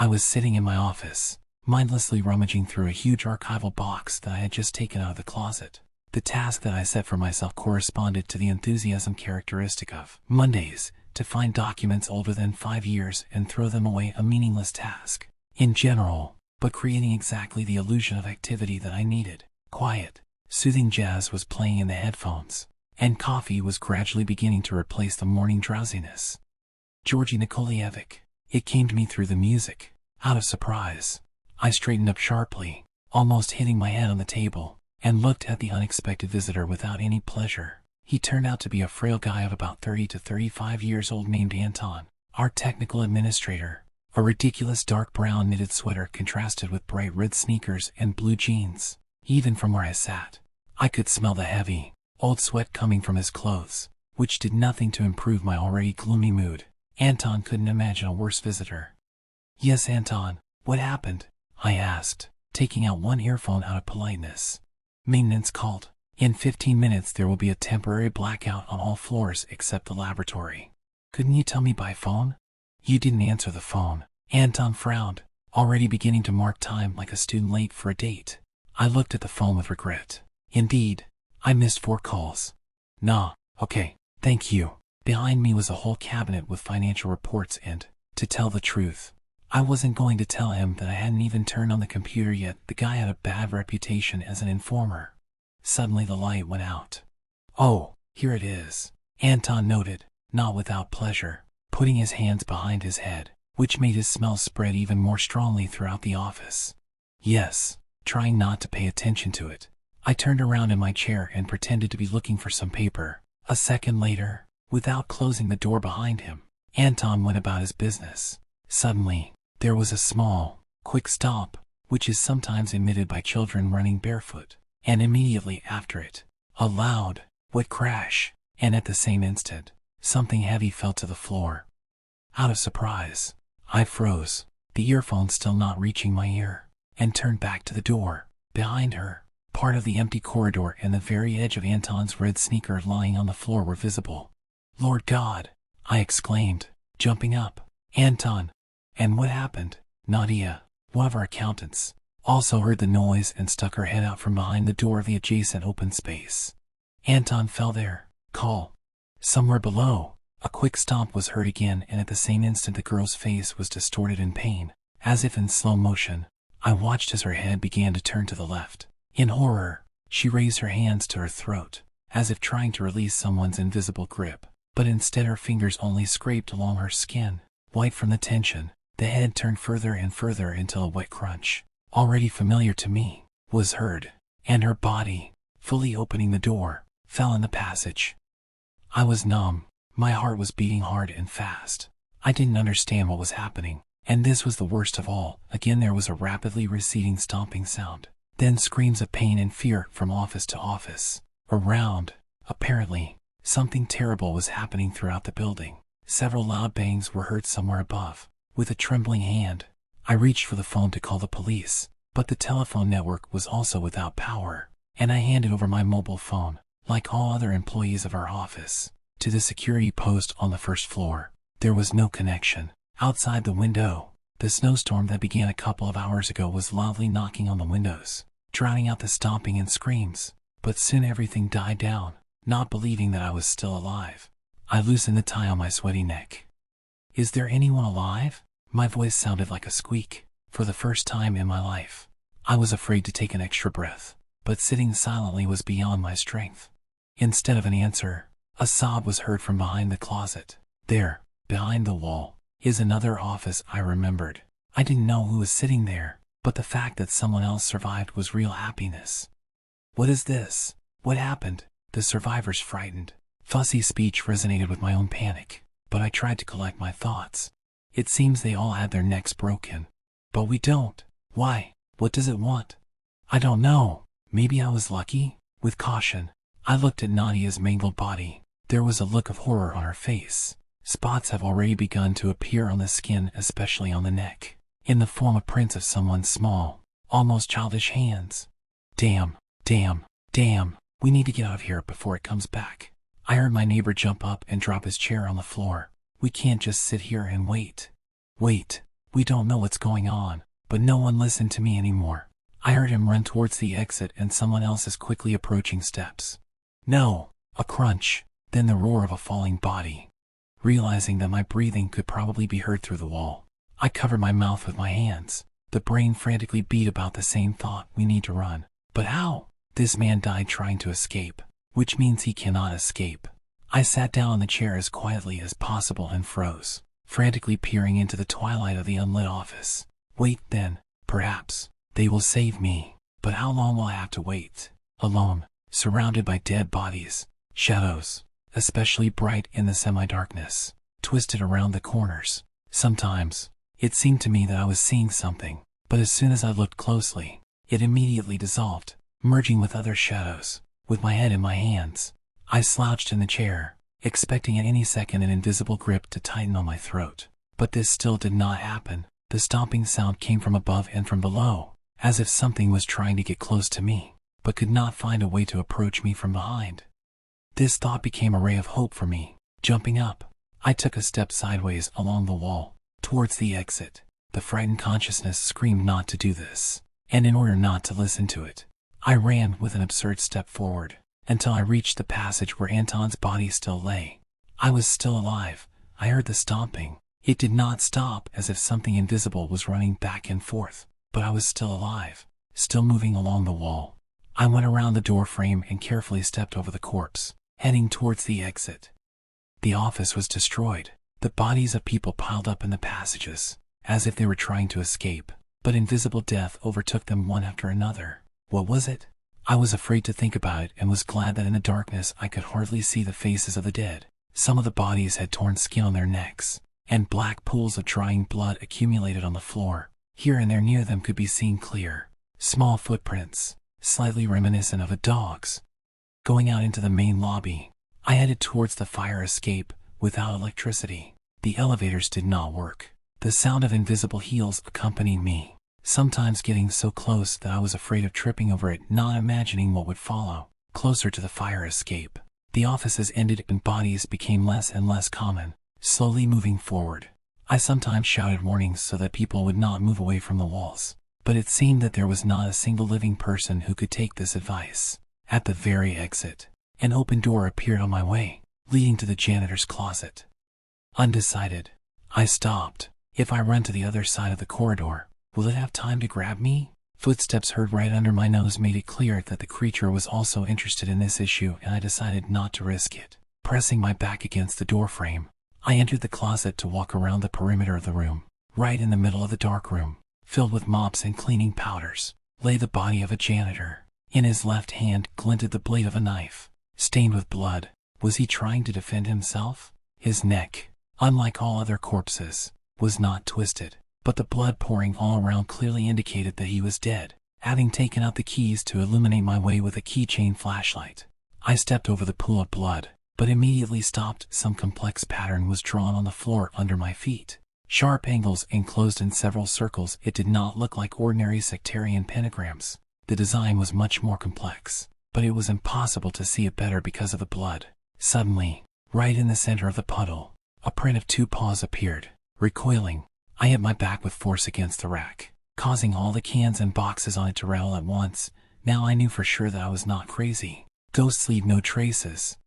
I was sitting in my office, mindlessly rummaging through a huge archival box that I had just taken out of the closet. The task that I set for myself corresponded to the enthusiasm characteristic of Mondays, to find documents older than 5 years and throw them away, a meaningless task in general, but creating exactly the illusion of activity that I needed. Quiet, soothing jazz was playing in the headphones, and coffee was gradually beginning to replace the morning drowsiness. Georgi Nikolaevich. It came to me through the music. Out of surprise, I straightened up sharply, almost hitting my head on the table, and looked at the unexpected visitor without any pleasure. He turned out to be a frail guy of about 30 to 35 years old named Anton, our technical administrator. A ridiculous dark brown knitted sweater contrasted with bright red sneakers and blue jeans. Even from where I sat, I could smell the heavy, old sweat coming from his clothes, which did nothing to improve my already gloomy mood. Anton couldn't imagine a worse visitor. "Yes, Anton, what happened?" I asked, taking out one earphone out of politeness. "Maintenance called. In 15 minutes there will be a temporary blackout on all floors except the laboratory." "Couldn't you tell me by phone?" "You didn't answer the phone." Anton frowned, already beginning to mark time like a student late for a date. I looked at the phone with regret. Indeed, I missed 4 calls. "Nah, okay, thank you." Behind me was a whole cabinet with financial reports and, to tell the truth, I wasn't going to tell him that I hadn't even turned on the computer yet. The guy had a bad reputation as an informer. Suddenly the light went out. "Oh, here it is," Anton noted, not without pleasure, putting his hands behind his head, which made his smell spread even more strongly throughout the office. "Yes," trying not to pay attention to it, I turned around in my chair and pretended to be looking for some paper. A second later, without closing the door behind him, Anton went about his business. Suddenly, there was a small, quick stop, which is sometimes emitted by children running barefoot, and immediately after it, a loud, wet crash, and at the same instant, something heavy fell to the floor. Out of surprise, I froze, the earphone still not reaching my ear, and turned back to the door. Behind her, part of the empty corridor and the very edge of Anton's red sneaker lying on the floor were visible. "Lord God!" I exclaimed, jumping up. "Anton! And what happened?" Nadia, one of our accountants, also heard the noise and stuck her head out from behind the door of the adjacent open space. "Anton fell there. Call. Somewhere below." A quick stomp was heard again, and at the same instant the girl's face was distorted in pain, as if in slow motion. I watched as her head began to turn to the left. In horror, she raised her hands to her throat, as if trying to release someone's invisible grip, but instead her fingers only scraped along her skin. White from the tension, the head turned further and further until a wet crunch, already familiar to me, was heard, and her body, fully opening the door, fell in the passage. I was numb. My heart was beating hard and fast. I didn't understand what was happening, and this was the worst of all. Again there was a rapidly receding stomping sound, then screams of pain and fear from office to office. Around, apparently, something terrible was happening throughout the building. Several loud bangs were heard somewhere above. With a trembling hand, I reached for the phone to call the police, but the telephone network was also without power, and I handed over my mobile phone, like all other employees of our office, to the security post on the first floor. There was no connection. Outside the window, the snowstorm that began a couple of hours ago was loudly knocking on the windows, drowning out the stomping and screams. But soon everything died down. Not believing that I was still alive, I loosened the tie on my sweaty neck. "Is there anyone alive?" My voice sounded like a squeak. For the first time in my life, I was afraid to take an extra breath, but sitting silently was beyond my strength. Instead of an answer, a sob was heard from behind the closet. There, behind the wall, is another office. I remembered. I didn't know who was sitting there, but the fact that someone else survived was real happiness. "What is this? What happened?" The survivor's frightened, fussy speech resonated with my own panic, but I tried to collect my thoughts. "It seems they all had their necks broken. But we don't." "Why? What does it want?" "I don't know. Maybe I was lucky." With caution, I looked at Nadia's mangled body. There was a look of horror on her face. Spots have already begun to appear on the skin, especially on the neck, in the form of prints of someone's small, almost childish hands. Damn, damn, damn. We need to get out of here before it comes back." I heard my neighbor jump up and drop his chair on the floor. "We can't just sit here and wait." "Wait, We don't know what's going on." But no one listened to me anymore. I heard him run towards the exit and someone else is quickly approaching steps. No! A crunch, then the roar of a falling body. Realizing that my breathing could probably be heard through the wall, I covered my mouth with my hands. The brain frantically beat about the same thought: we need to run. But how? This man died trying to escape, which means he cannot escape. I sat down in the chair as quietly as possible and froze, frantically peering into the twilight of the unlit office. Wait, then, perhaps, they will save me. But how long will I have to wait? Alone, surrounded by dead bodies, shadows, especially bright in the semi-darkness, twisted around the corners. Sometimes, it seemed to me that I was seeing something, but as soon as I looked closely, it immediately dissolved, merging with other shadows. With my head in my hands, I slouched in the chair, expecting at any second an invisible grip to tighten on my throat. But this still did not happen. The stomping sound came from above and from below, as if something was trying to get close to me, but could not find a way to approach me from behind. This thought became a ray of hope for me. Jumping up, I took a step sideways along the wall, towards the exit. The frightened consciousness screamed not to do this, and in order not to listen to it, I ran with an absurd step forward, until I reached the passage where Anton's body still lay. I was still alive. I heard the stomping. It did not stop, as if something invisible was running back and forth, but I was still alive, still moving along the wall. I went around the door frame and carefully stepped over the corpse, heading towards the exit. The office was destroyed. The bodies of people piled up in the passages, as if they were trying to escape, but invisible death overtook them one after another. What was it? I was afraid to think about it and was glad that in the darkness I could hardly see the faces of the dead. Some of the bodies had torn skin on their necks, and black pools of drying blood accumulated on the floor. Here and there near them could be seen clear, small footprints, slightly reminiscent of a dog's. Going out into the main lobby, I headed towards the fire escape. Without electricity, the elevators did not work. The sound of invisible heels accompanied me, sometimes getting so close that I was afraid of tripping over it, not imagining what would follow. Closer to the fire escape, the offices ended and bodies became less and less common, slowly moving forward. I sometimes shouted warnings so that people would not move away from the walls, but it seemed that there was not a single living person who could take this advice. At the very exit, an open door appeared on my way, leading to the janitor's closet. Undecided, I stopped. If I run to the other side of the corridor, will it have time to grab me? Footsteps heard right under my nose made it clear that the creature was also interested in this issue, and I decided not to risk it. Pressing my back against the door frame, I entered the closet to walk around the perimeter of the room. Right in the middle of the dark room, filled with mops and cleaning powders, lay the body of a janitor. In his left hand glinted the blade of a knife, stained with blood. Was he trying to defend himself? His neck, unlike all other corpses, was not twisted, but the blood pouring all around clearly indicated that he was dead. Having taken out the keys to illuminate my way with a keychain flashlight, I stepped over the pool of blood, but immediately stopped. Some complex pattern was drawn on the floor under my feet. Sharp angles enclosed in several circles. It did not look like ordinary sectarian pentagrams. The design was much more complex, but it was impossible to see it better because of the blood. Suddenly, right in the center of the puddle, a print of 2 paws appeared. Recoiling, I hit my back with force against the rack, causing all the cans and boxes on it to rattle at once. Now I knew for sure that I was not crazy. Ghosts leave no traces.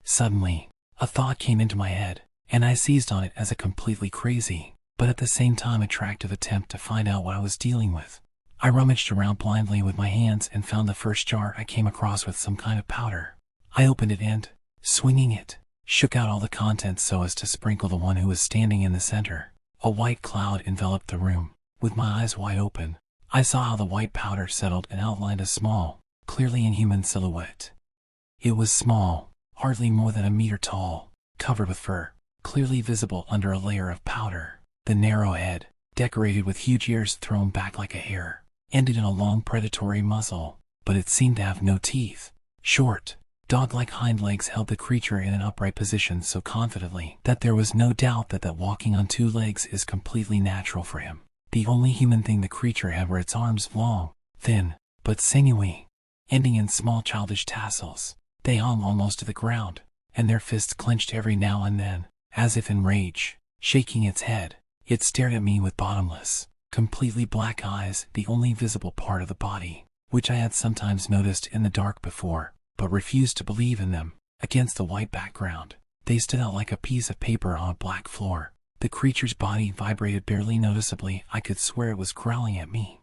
Suddenly, a thought came into my head, and I seized on it as a completely crazy, but at the same time attractive attempt to find out what I was dealing with. I rummaged around blindly with my hands and found the first jar I came across with some kind of powder. I opened it and, swinging it, shook out all the contents so as to sprinkle the one who was standing in the center. A white cloud enveloped the room. With my eyes wide open, I saw how the white powder settled and outlined a small, clearly inhuman silhouette. It was small, hardly more than a meter tall, covered with fur, clearly visible under a layer of powder. The narrow head, decorated with huge ears thrown back like a hair, ended in a long predatory muzzle, but it seemed to have no teeth. Short, dog-like hind legs held the creature in an upright position so confidently that there was no doubt that walking on 2 legs is completely natural for him. The only human thing the creature had were its arms, long, thin, but sinewy, ending in small childish tassels. They hung almost to the ground, and their fists clenched every now and then, as if in rage. Shaking its head, It stared at me with bottomless, completely black eyes, the only visible part of the body, which I had sometimes noticed in the dark before, but refused to believe in them. Against the white background, they stood out like a piece of paper on a black floor. The creature's body vibrated barely noticeably. I could swear it was growling at me.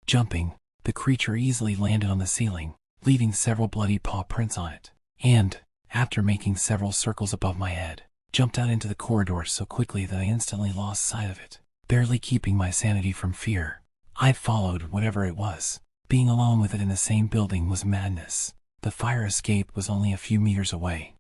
Jumping, the creature easily landed on the ceiling, leaving several bloody paw prints on it, and, after making several circles above my head, jumped out into the corridor so quickly that I instantly lost sight of it, barely keeping my sanity from fear. I followed whatever it was. Being alone with it in the same building was madness. The fire escape was only a few meters away.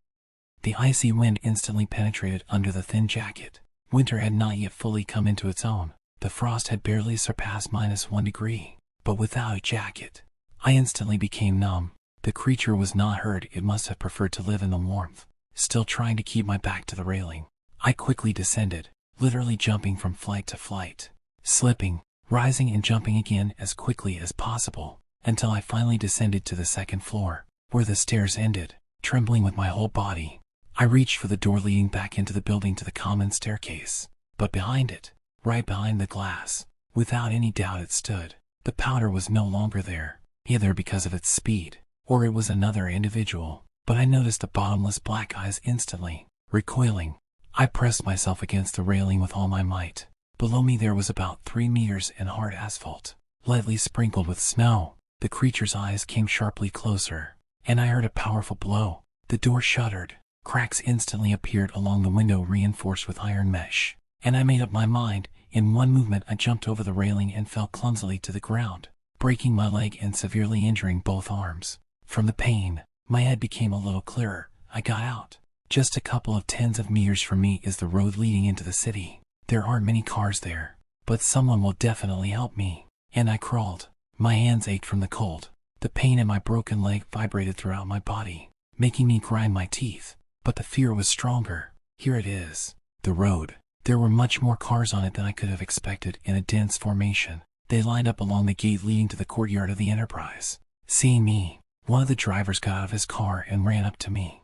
The icy wind instantly penetrated under the thin jacket. Winter had not yet fully come into its own. The frost had barely surpassed -1 degree. But without a jacket, I instantly became numb. The creature was not hurt. It must have preferred to live in the warmth. Still trying to keep my back to the railing, I quickly descended, literally jumping from flight to flight, slipping, rising and jumping again as quickly as possible, until I finally descended to the second floor, where the stairs ended. Trembling with my whole body, I reached for the door leading back into the building to the common staircase. But behind it, right behind the glass, without any doubt it stood. The powder was no longer there, either because of its speed, or it was another individual. But I noticed the bottomless black eyes instantly. Recoiling, I pressed myself against the railing with all my might. Below me there was about 3 meters in hard asphalt, lightly sprinkled with snow. The creature's eyes came sharply closer, and I heard a powerful blow. The door shuddered. Cracks instantly appeared along the window reinforced with iron mesh, and I made up my mind. In one movement I jumped over the railing and fell clumsily to the ground, breaking my leg and severely injuring both arms. From the pain, my head became a little clearer. I got out. Just a couple of tens of meters from me is the road leading into the city. There aren't many cars there, but someone will definitely help me. And I crawled. My hands ached from the cold. The pain in my broken leg vibrated throughout my body, making me grind my teeth. But the fear was stronger. Here it is, the road. There were much more cars on it than I could have expected in a dense formation. They lined up along the gate leading to the courtyard of the Enterprise. Seeing me, one of the drivers got out of his car and ran up to me.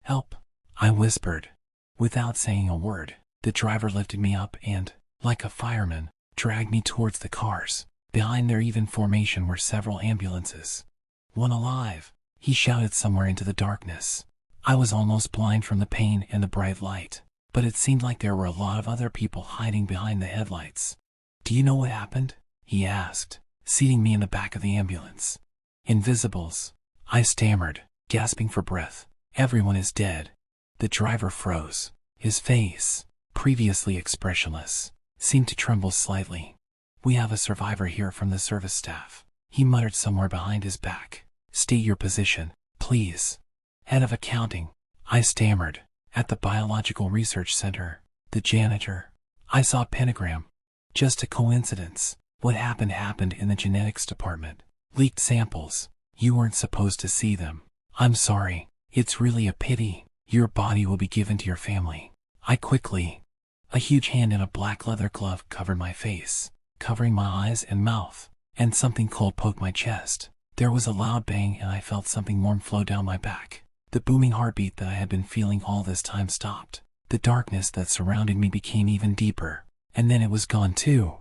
"Help," I whispered. Without saying a word, the driver lifted me up and, like a fireman, dragged me towards the cars. Behind their even formation were several ambulances. "One alive," he shouted somewhere into the darkness. I was almost blind from the pain and the bright light, but it seemed like there were a lot of other people hiding behind the headlights. "Do you know what happened?" he asked, seating me in the back of the ambulance. "Invisibles," I stammered, gasping for breath. "Everyone is dead." The driver froze. His face, previously expressionless, seemed to tremble slightly. "We have a survivor here from the service staff," he muttered somewhere behind his back. "State your position, please." "Head of accounting," I stammered. "At the Biological Research Center." "The janitor." I saw a pentagram. "Just a coincidence. What happened in the genetics department. Leaked samples. You weren't supposed to see them. I'm sorry. It's really a pity. Your body will be given to your family." I quickly. A huge hand in a black leather glove covered my face, covering my eyes and mouth, and something cold poked my chest. There was a loud bang and I felt something warm flow down my back. The booming heartbeat that I had been feeling all this time stopped. The darkness that surrounded me became even deeper, and then it was gone too.